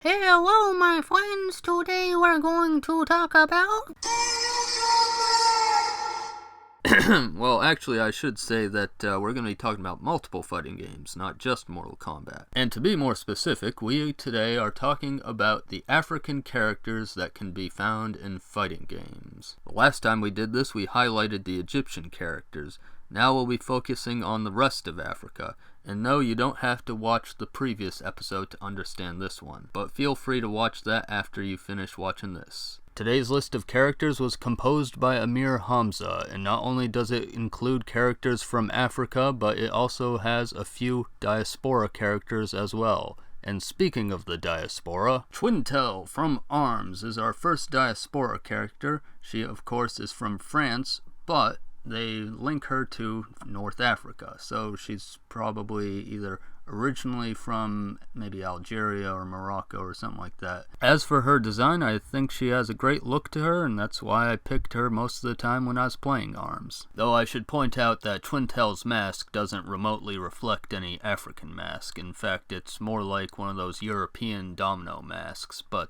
Hello, my friends. Today we're going to talk about... Well, actually, I should say that we're going to be talking about multiple fighting games, not just Mortal Kombat. And to be more specific, we today are talking about the African characters that can be found in fighting games. The last time we did this, we highlighted the Egyptian characters. Now we'll be focusing on the rest of Africa. And no, you don't have to watch the previous episode to understand this one, but feel free to watch that after you finish watching this. Today's list of characters was composed by Amir Hamza, and not only does it include characters from Africa, but it also has a few Diaspora characters as well. And speaking of the Diaspora, Twintel from ARMS is our first Diaspora character. She, of course, is from France, but they link her to North Africa, so she's probably either originally from maybe Algeria or Morocco or something like that. As for her design, I think she has a great look to her, and that's why I picked her most of the time when I was playing ARMS. Though I should point out that Twintel's mask doesn't remotely reflect any African mask. In fact, it's more like one of those European domino masks, but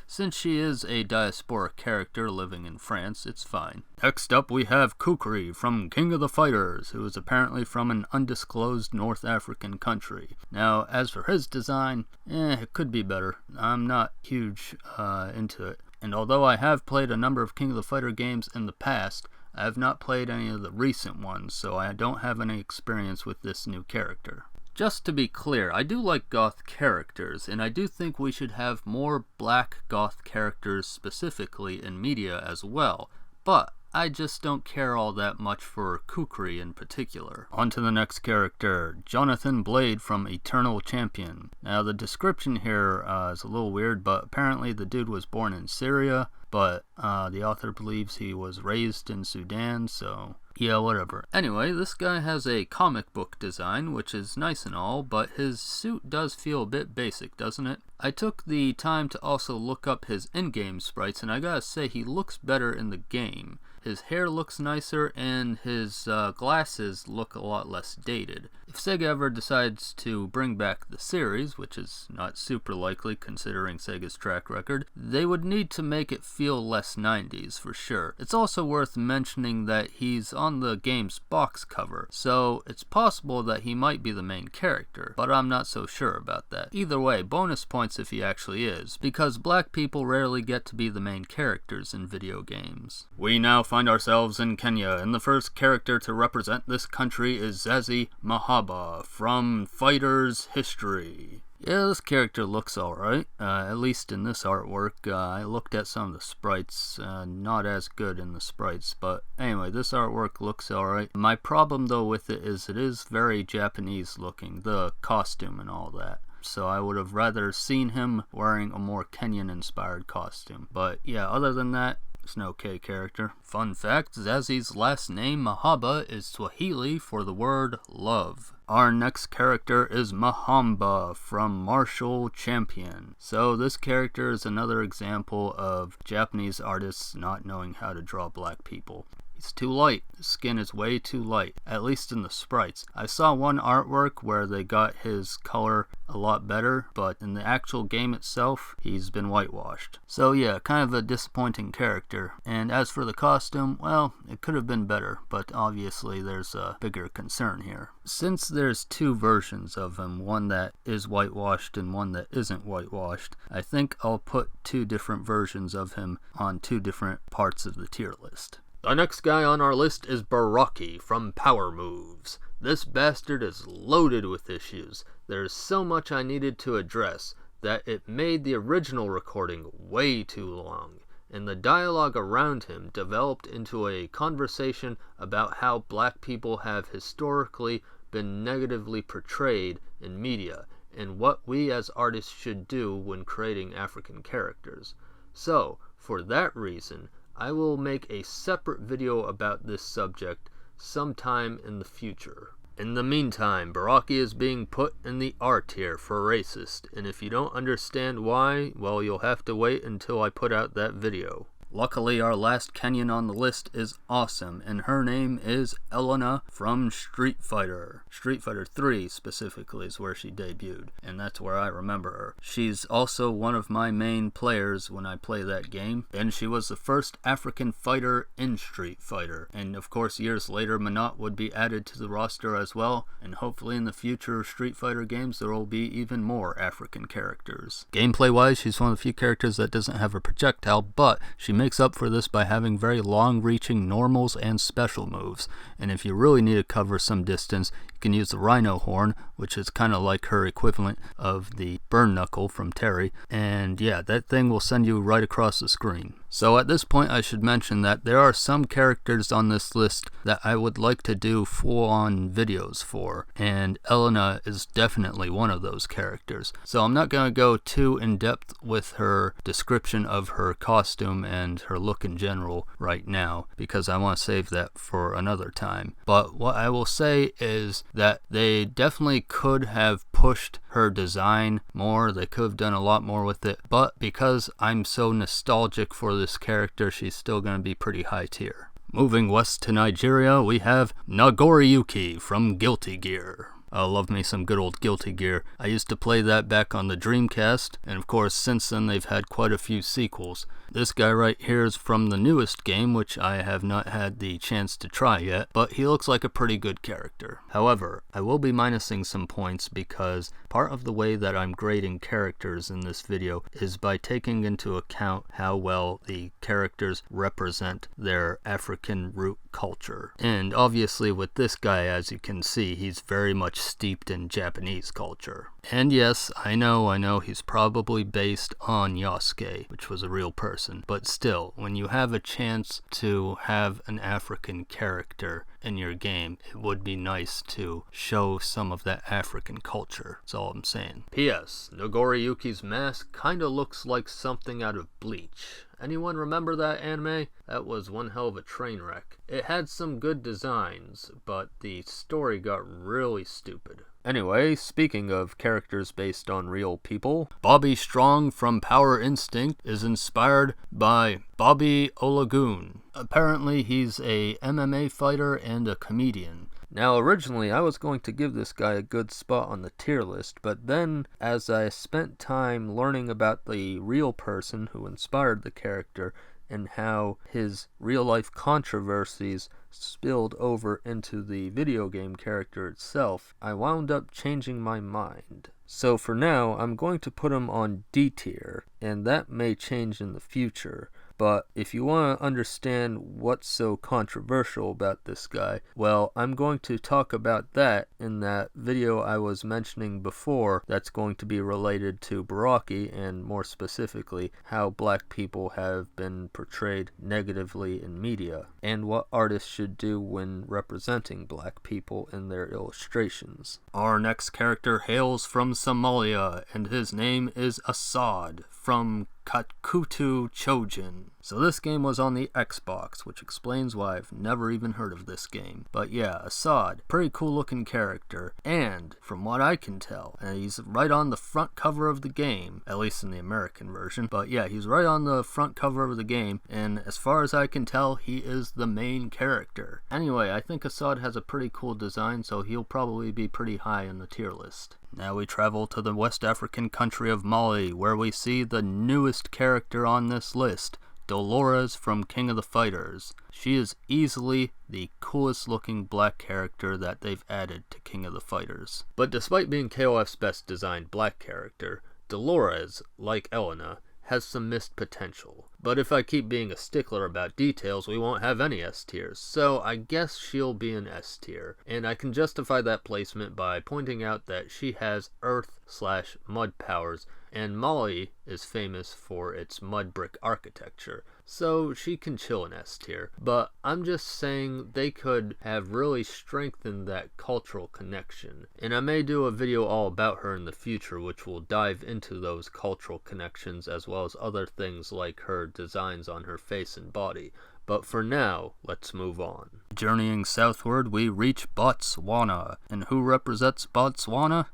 since she is a Diaspora character living in France, it's fine. Next up we have Kukri from King of the Fighters, who is apparently from an undisclosed North African country. Now, as for his design, it could be better. I'm not huge into it. And although I have played a number of King of the Fighter games in the past, I have not played any of the recent ones, so I don't have any experience with this new character. Just to be clear, I do like goth characters, and I do think we should have more black goth characters specifically in media as well, but I just don't care all that much for Kukri in particular. On to the next character, Jonathan Blade from Eternal Champion. Now the description here is a little weird, but apparently the dude was born in Syria, but the author believes he was raised in Sudan, so yeah, whatever. Anyway, this guy has a comic book design, which is nice and all, but his suit does feel a bit basic, doesn't it? I took the time to also look up his in-game sprites, and I gotta say he looks better in the game. His hair looks nicer, and his glasses look a lot less dated. If Sega ever decides to bring back the series, which is not super likely considering Sega's track record, they would need to make it feel less 90s for sure. It's also worth mentioning that he's on the game's box cover, so it's possible that he might be the main character, but I'm not so sure about that. Either way, bonus points if he actually is, because black people rarely get to be the main characters in video games. We now find ourselves in Kenya, and the first character to represent this country is Zazie Mahaba from Fighters History. Yeah, this character looks alright, at least in this artwork. I looked at some of the sprites, not as good in the sprites, but anyway, this artwork looks alright. My problem though with it is very Japanese looking, the costume and all that. So I would have rather seen him wearing a more Kenyan inspired costume. But yeah, other than that, it's an okay character. Fun fact, Zazie's last name, Mahaba, is Swahili for the word love. Our next character is Mahamba from Martial Champion. So this character is another example of Japanese artists not knowing how to draw black people. He's too light. His skin is way too light, at least in the sprites. I saw one artwork where they got his color a lot better, but in the actual game itself, he's been whitewashed. So yeah, kind of a disappointing character. And as for the costume, well, it could have been better, but obviously there's a bigger concern here. Since there's two versions of him, one that is whitewashed and one that isn't whitewashed, I think I'll put two different versions of him on two different parts of the tier list. The next guy on our list is Baraki from Power Moves. This bastard is loaded with issues. There's so much I needed to address that it made the original recording way too long, and the dialogue around him developed into a conversation about how black people have historically been negatively portrayed in media, and what we as artists should do when creating African characters. So, for that reason, I will make a separate video about this subject sometime in the future. In the meantime, Baraki is being put in the R tier for racist, and if you don't understand why, well, you'll have to wait until I put out that video. Luckily, our last Kenyan on the list is awesome, and her name is Elena from Street Fighter. Street Fighter 3 specifically is where she debuted, and that's where I remember her. She's also one of my main players when I play that game, and she was the first African fighter in Street Fighter. And of course, years later, Minot would be added to the roster as well, and hopefully in the future Street Fighter games there will be even more African characters. Gameplay wise, she's one of the few characters that doesn't have a projectile, but she makes up for this by having very long reaching normals and special moves. And if you really need to cover some distance, you can use the Rhino Horn, which is kind of like her equivalent of the Burn Knuckle from Terry, and yeah, that thing will send you right across the screen. So at this point I should mention that there are some characters on this list that I would like to do full-on videos for, and Elena is definitely one of those characters. So I'm not going to go too in-depth with her description of her costume and her look in general right now, because I want to save that for another time. But what I will say is that they definitely could have pushed her design more. They could have done a lot more with it, but because I'm so nostalgic for this character, she's still going to be pretty high tier. Moving west to Nigeria, we have Nogoriyuki from Guilty Gear. I love me some good old Guilty Gear. I used to play that back on the Dreamcast, and of course since then they've had quite a few sequels. This guy right here is from the newest game, which I have not had the chance to try yet, but he looks like a pretty good character. However, I will be minusing some points because part of the way that I'm grading characters in this video is by taking into account how well the characters represent their African root culture. And obviously with this guy, as you can see, he's very much steeped in Japanese culture. And yes, I know he's probably based on Yasuke, which was a real person, but still, when you have a chance to have an African character in your game, it would be nice to show some of that African culture. That's all I'm saying. P.S. Nogoriyuki's mask kinda looks like something out of Bleach. Anyone remember that anime? That was one hell of a train wreck. It had some good designs, but the story got really stupid. Anyway, speaking of characters based on real people, Bobby Strong from Power Instinct is inspired by Bobby Olagun. Apparently he's a MMA fighter and a comedian. Now originally I was going to give this guy a good spot on the tier list, but then as I spent time learning about the real person who inspired the character and how his real life controversies spilled over into the video game character itself, I wound up changing my mind. So for now, I'm going to put him on D tier, and that may change in the future. But if you want to understand what's so controversial about this guy, well, I'm going to talk about that in that video I was mentioning before that's going to be related to Baraki, and more specifically, how black people have been portrayed negatively in media, and what artists should do when representing black people in their illustrations. Our next character hails from Somalia, and his name is Assad from Katkutu Chojin. So this game was on the Xbox, which explains why I've never even heard of this game. But yeah, Assad, pretty cool looking character, and from what I can tell, and he's right on the front cover of the game, at least in the American version, but yeah, he's right on the front cover of the game, and as far as I can tell, he is the main character. Anyway, I think Assad has a pretty cool design, so he'll probably be pretty high in the tier list. Now we travel to the West African country of Mali, where we see the newest character on this list, Dolores from King of the Fighters. She is easily the coolest looking black character that they've added to King of the Fighters. But despite being KOF's best designed black character, Dolores, like Elena, has some missed potential. But if I keep being a stickler about details, we won't have any S tiers, so I guess she'll be an S tier. And I can justify that placement by pointing out that she has earth/mud powers, and Mali is famous for its mud brick architecture, so she can chill in S tier. But I'm just saying they could have really strengthened that cultural connection, and I may do a video all about her in the future which will dive into those cultural connections as well as other things like her designs on her face and body. But for now, let's move on. Journeying southward, we reach Botswana. And who represents Botswana?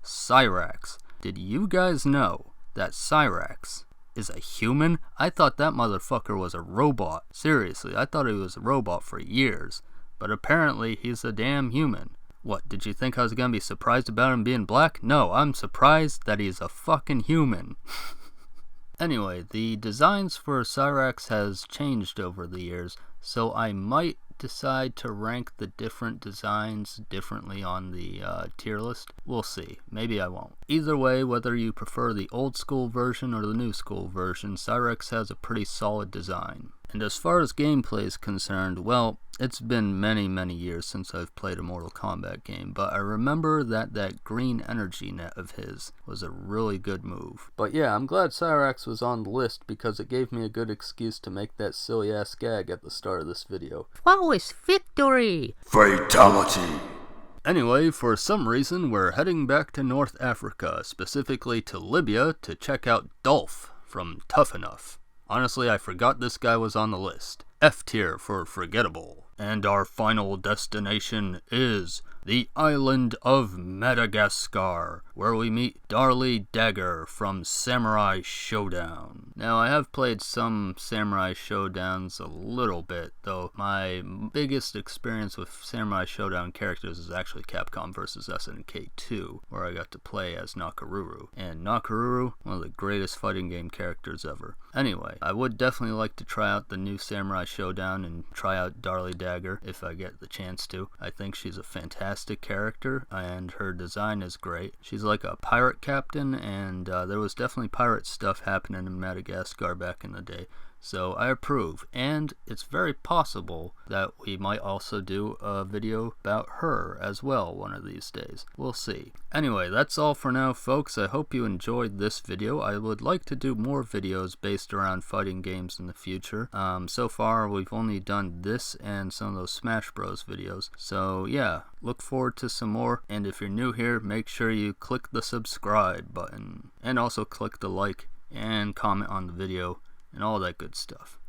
Cyrax. Did you guys know that Cyrax is a human? I thought that motherfucker was a robot. Seriously, I thought he was a robot for years. But apparently he's a damn human. What, did you think I was gonna be surprised about him being black? No, I'm surprised that he's a fucking human. Anyway, the designs for Cyrax has changed over the years, so I might decide to rank the different designs differently on the tier list. We'll see. Maybe I won't. Either way, whether you prefer the old school version or the new school version, Cyrax has a pretty solid design. And as far as gameplay is concerned, well, it's been many, many years since I've played a Mortal Kombat game, but I remember that green energy net of his was a really good move. But yeah, I'm glad Cyrax was on the list because it gave me a good excuse to make that silly ass gag at the start of this video. Flawless victory! Fatality! Anyway, for some reason, we're heading back to North Africa, specifically to Libya, to check out Dolph from Tough Enough. Honestly, I forgot this guy was on the list. F tier for forgettable. And our final destination is the island of Madagascar, where we meet Darlie Dagger from Samurai Showdown. Now, I have played some Samurai Showdowns a little bit, though my biggest experience with Samurai Showdown characters is actually Capcom vs. SNK 2, where I got to play as Nogoriyuki. And Nogoriyuki, one of the greatest fighting game characters ever. Anyway, I would definitely like to try out the new Samurai Showdown and try out Darlie Dagger if I get the chance to. I think she's a fantastic character and her design is great. She's like a pirate captain, and there was definitely pirate stuff happening in Madagascar back in the day. So I approve, and it's very possible that we might also do a video about her as well one of these days. We'll see. Anyway, that's all for now, folks. I hope you enjoyed this video. I would like to do more videos based around fighting games in the future. So far, we've only done this and some of those Smash Bros videos. So yeah, look forward to some more, and if you're new here, make sure you click the subscribe button, and also click the like and comment on the video, and all that good stuff.